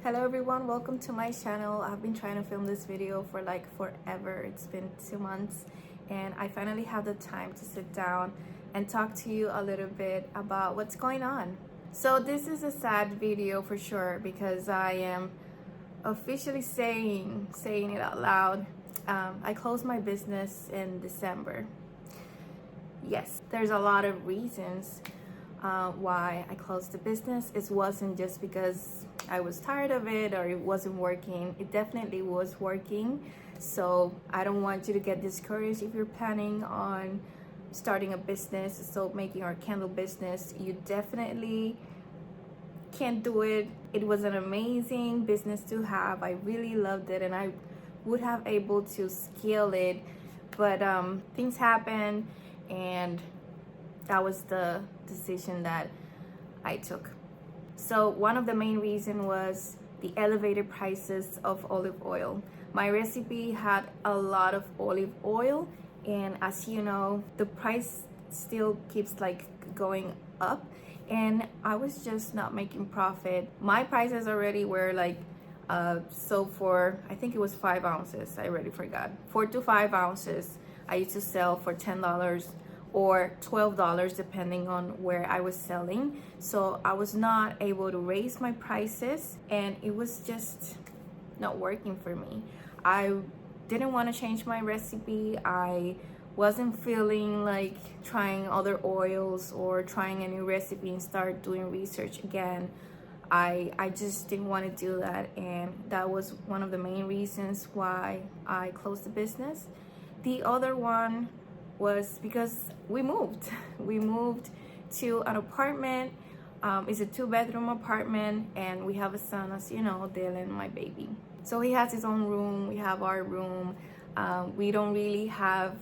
Hello everyone, welcome to my channel. I've been trying to film this video for like forever. It's been 2 months and I finally have the time to sit down and talk to you a little bit about what's going on. So this is a sad video for sure because I am officially saying it out loud. I closed my business in December. Yes, there's a lot of reasons why I closed the business. It wasn't just because I was tired of it or it wasn't working. It definitely was working. So I don't want you to get discouraged if you're planning on starting a business, soap making or candle business. You definitely can do it. It was an amazing business to have. I really loved it and I would have able to scale it, but things happened and that was the decision that I took. So one of the main reasons was the elevated prices of olive oil. My recipe had a lot of olive oil, and as you know, the price still keeps like going up, and I was just not making profit. My prices already were like so for, I think it was 5 ounces, I already forgot, 4 to 5 ounces I used to sell for $10 or $12 depending on where I was selling. So I was not able to raise my prices and it was just not working for me. I didn't want to change my recipe. I wasn't feeling like trying other oils or trying a new recipe and start doing research again. I just didn't want to do that, and that was one of the main reasons why I closed the business. The other one was because we moved. We moved to an apartment. It's a 2-bedroom apartment and we have a son, as you know, Dylan, my baby. So he has his own room, we have our room. We don't really have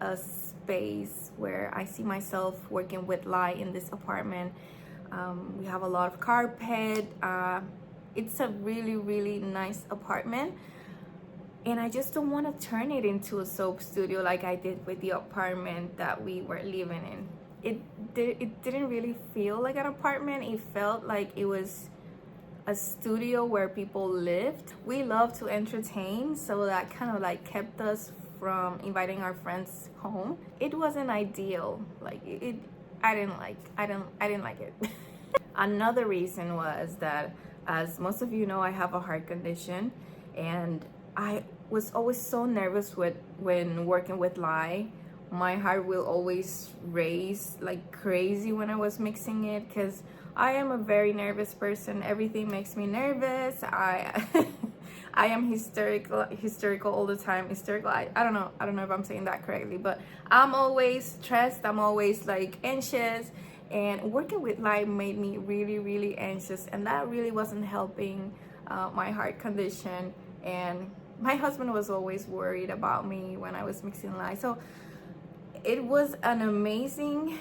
a space where I see myself working with Lai in this apartment. We have a lot of carpet. It's a really nice apartment. And I just don't want to turn it into a soap studio like I did with the apartment that we were living in. It didn't really feel like an apartment. It felt like it was a studio where people lived. We love to entertain, so that kind of like kept us from inviting our friends home. It wasn't ideal. Like I didn't like it. Another reason was that, as most of you know, I have a heart condition, and I was always so nervous when working with Lai. My heart will always race like crazy when I was mixing it because I am a very nervous person. Everything makes me nervous. I I am hysterical all the time. Hysterical. I don't know if I'm saying that correctly, but I'm always stressed. I'm always like anxious. And working with Lai made me really anxious, and that really wasn't helping my heart condition. And my husband was always worried about me when I was mixing Lai. So it was an amazing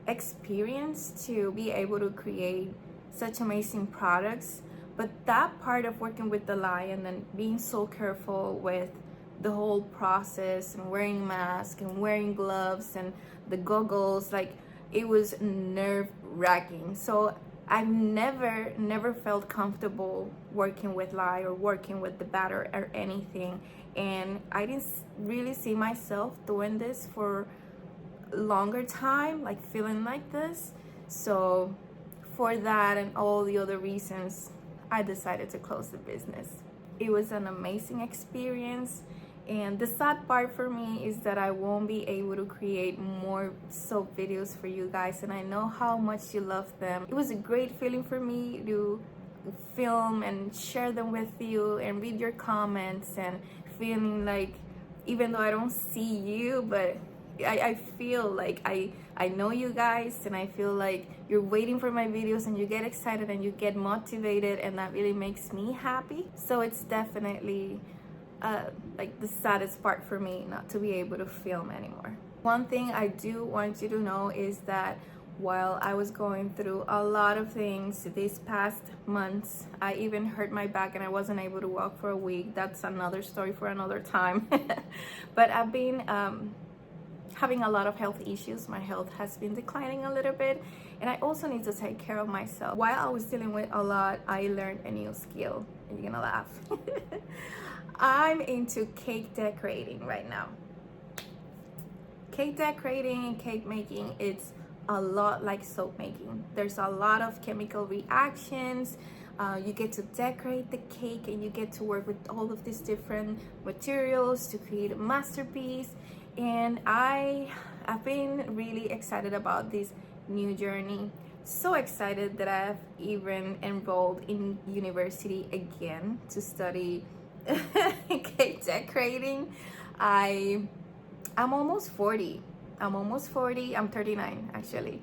experience to be able to create such amazing products. But that part of working with the Lai and then being so careful with the whole process and wearing masks and wearing gloves and the goggles, like it was nerve-wracking. So I've never felt comfortable working with Lai or working with the batter or anything, and I didn't really see myself doing this for a longer time, like feeling like this. So for that and all the other reasons, I decided to close the business. It was an amazing experience, and the sad part for me is that I won't be able to create more soap videos for you guys, and I know how much you love them. It was a great feeling for me to film and share them with you and read your comments, and feeling like, even though I don't see you, but I feel like I know you guys, and I feel like you're waiting for my videos and you get excited and you get motivated, and that really makes me happy. So it's definitely like the saddest part for me not to be able to film anymore. One thing I do want you to know is that while I was going through a lot of things these past months, I even hurt my back and I wasn't able to walk for a week. That's another story for another time. But I've been having a lot of health issues. My health has been declining a little bit, and I also need to take care of myself. While I was dealing with a lot, I learned a new skill, and you're gonna laugh. I'm into cake decorating right now. Cake decorating and cake making, it's a lot like soap making. There's a lot of chemical reactions. You get to decorate the cake, and you get to work with all of these different materials to create a masterpiece. And I've been really excited about this new journey. So excited that I've even enrolled in university again to study cake decorating. I'm almost 40. I'm 39 actually.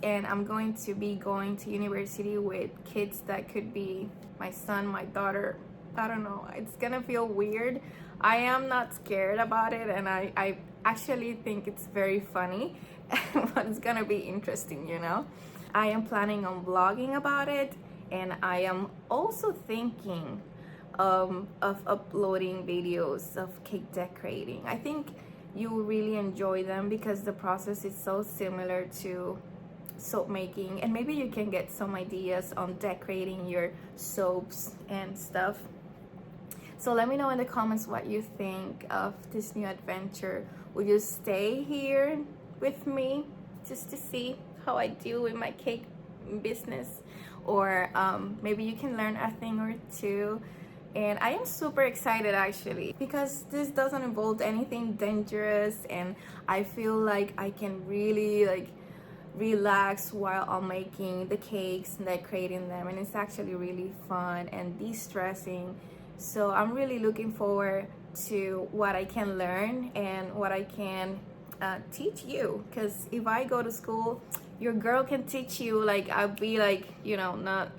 And I'm going to be going to university with kids that could be my son, my daughter. I don't know. It's gonna feel weird. I am not scared about it, and I actually think it's very funny, but it's gonna be interesting, you know? I am planning on vlogging about it, and I am also thinking of uploading videos of cake decorating. I think you will really enjoy them because the process is so similar to soap making, and maybe you can get some ideas on decorating your soaps and stuff. So let me know in the comments what you think of this new adventure. Will you stay here with me just to see how I deal with my cake business? Or maybe you can learn a thing or two. And I am super excited actually, because this doesn't involve anything dangerous, and I feel like I can really like relax while I'm making the cakes and decorating them, and it's actually really fun and de-stressing. So I'm really looking forward to what I can learn and what I can teach you, because if I go to school, your girl can teach you. Like, I'll be like, you know, not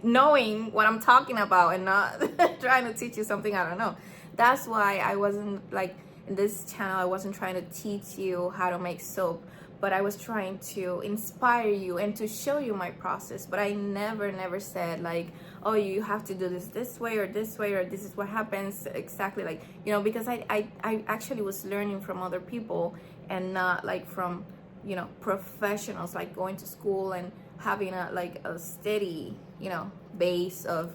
knowing what I'm talking about and not trying to teach you something I don't know. That's why I wasn't like, in this channel, I wasn't trying to teach you how to make soap, but I was trying to inspire you and to show you my process. But I never said like, oh, you have to do this way, or this is what happens exactly, like, you know, because I actually was learning from other people and not like from, you know, professionals, like going to school and having a steady, you know, base of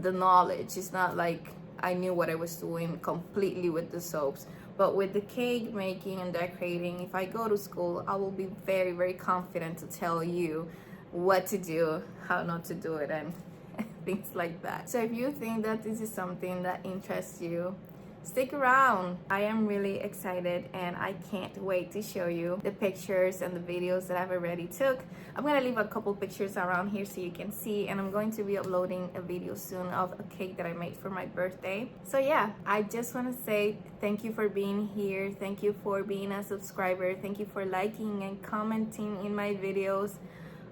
the knowledge. It's not like I knew what I was doing completely with the soaps. But with the cake making and decorating, if I go to school, I will be very confident to tell you what to do, how not to do it, and things like that. So if you think that this is something that interests you, stick around. I am really excited, and I can't wait to show you the pictures and the videos that I've already took. I'm gonna leave a couple pictures around here so you can see, and I'm going to be uploading a video soon of a cake that I made for my birthday. So yeah, I just want to say thank you for being here. Thank you for being a subscriber. Thank you for liking and commenting in my videos.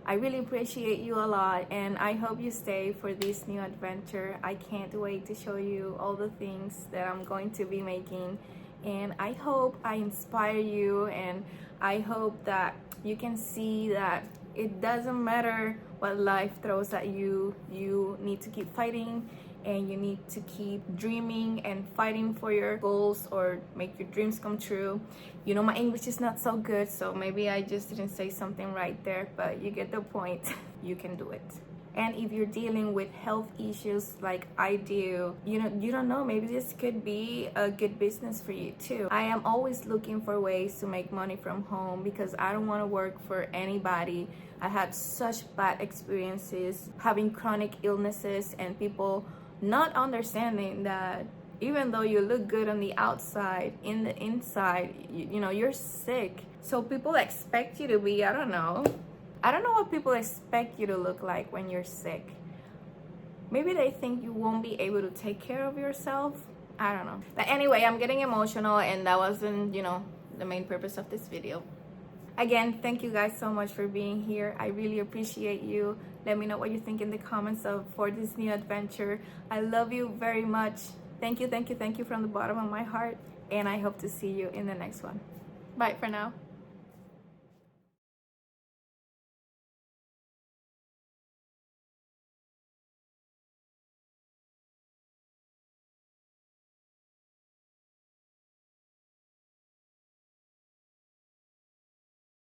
I really appreciate you a lot, and I hope you stay for this new adventure. I can't wait to show you all the things that I'm going to be making, and I hope I inspire you, and I hope that you can see that it doesn't matter what life throws at you. You need to keep fighting, and you need to keep dreaming and fighting for your goals or make your dreams come true. You know, my English is not so good, so maybe I just didn't say something right there, but you get the point. You can do it. And if you're dealing with health issues like I do, you know, you don't know, maybe this could be a good business for you too. I am always looking for ways to make money from home because I don't want to work for anybody. I had such bad experiences having chronic illnesses and people not understanding that even though you look good on the outside, in the inside, you know, you're sick. So people expect you to be, I don't know what people expect you to look like when you're sick. Maybe they think you won't be able to take care of yourself. I don't know. But anyway, I'm getting emotional, and that wasn't, you know, the main purpose of this video. Again, thank you guys so much for being here. I really appreciate you. Let me know what you think in the comments for this new adventure. I love you very much. Thank you from the bottom of my heart, and I hope to see you in the next one. Bye for now.